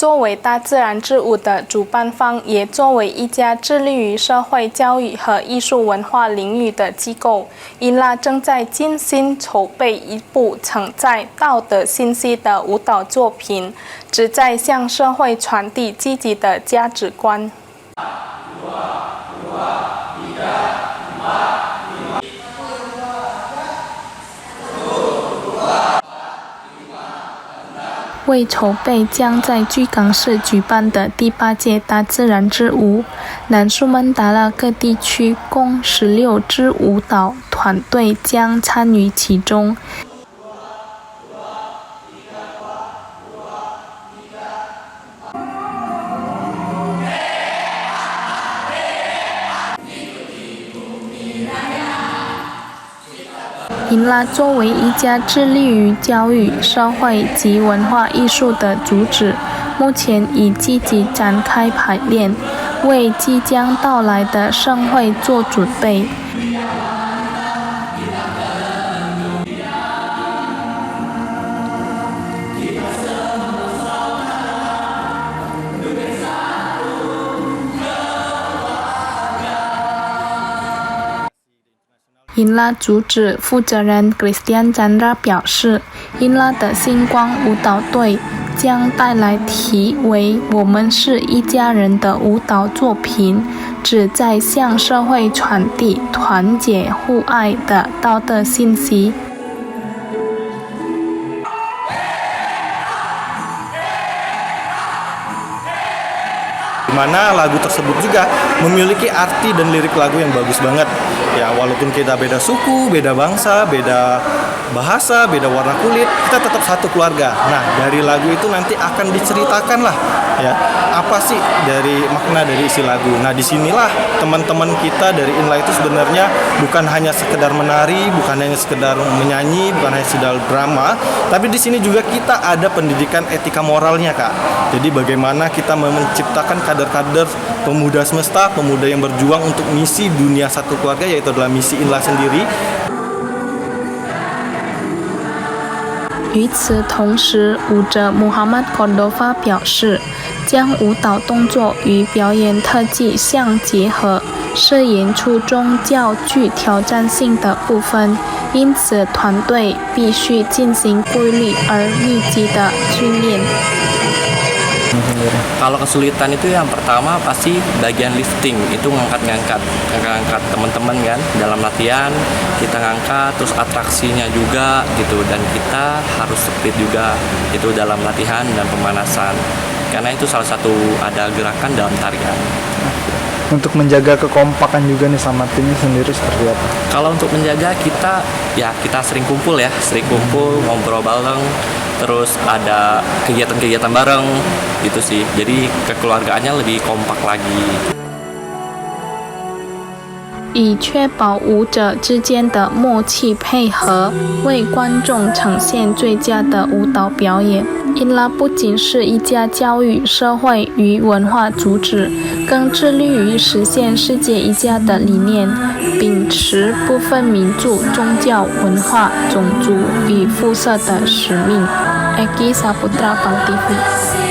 作为大自然之舞的主办方，也作为一家致力于社会教育和艺术文化领域的机构，因拉正在精心筹备一部承载道德信息的舞蹈作品，旨在向社会传递积极的价值观。为筹备将在巨港市举办的第8届大自然之舞，南苏门答腊各地区共16支舞蹈团队将参与其中。因拉作为一家致力于教育、社会及文化艺术的组织，目前已积极展开排练，为即将到来的盛会做准备。因拉组织负责人 Christian Chandra 表示，因拉的星光舞蹈队将带来题为“我们是一家人”的舞蹈作品，旨在向社会传递团结互爱的道德信息。Mana lagu tersebut juga memiliki arti dan lirik lagu yang bagus banget. Ya, walaupun kita beda suku, beda bangsa, beda bahasa, beda warna kulit, kita tetap satu keluarga. Nah, dari lagu itu nanti akan diceritakan lah, ya, apa sih dari makna dari isi lagu. Nah, disinilah teman-teman kita dari Inla itu sebenarnya bukan hanya sekedar menari, bukan hanya sekedar menyanyi, bukan hanya sekedar drama, tapi di sini juga kita ada pendidikan etika moralnya, Kak. Jadi bagaimana kita menciptakan kader-kader pemuda semesta, pemuda yang berjuang untuk misi dunia satu keluarga, yaitu adalah misi Inla sendiri. 与此同时，舞者 Muhammad Cordova 表示，将舞蹈动作与表演特技相结合，是演出中较具挑战性的部分，因此团队必须进行规律而密集的训练。Kalau kesulitan itu yang pertama pasti bagian lifting, itu ngangkat teman-teman kan dalam latihan kita ngangkat, terus atraksinya juga gitu, dan kita harus speed juga itu dalam latihan dan pemanasan karena itu salah satu ada gerakan dalam tarian. Untuk menjaga kekompakan juga nih sama timnya sendiri seperti apa? Kalau untuk menjaga kita sering kumpul ngobrol bareng, terus ada kegiatan-kegiatan bareng gitu sih, jadi kekeluargaannya lebih kompak lagi. 以确保舞者之间的默契配合，为观众呈现最佳的舞蹈表演。因拉不仅是一家教育、社会与文化组织，更致力于实现世界一家的理念，秉持不分民族、宗教、文化、种族与肤色的使命。Eki Saputra Pang TV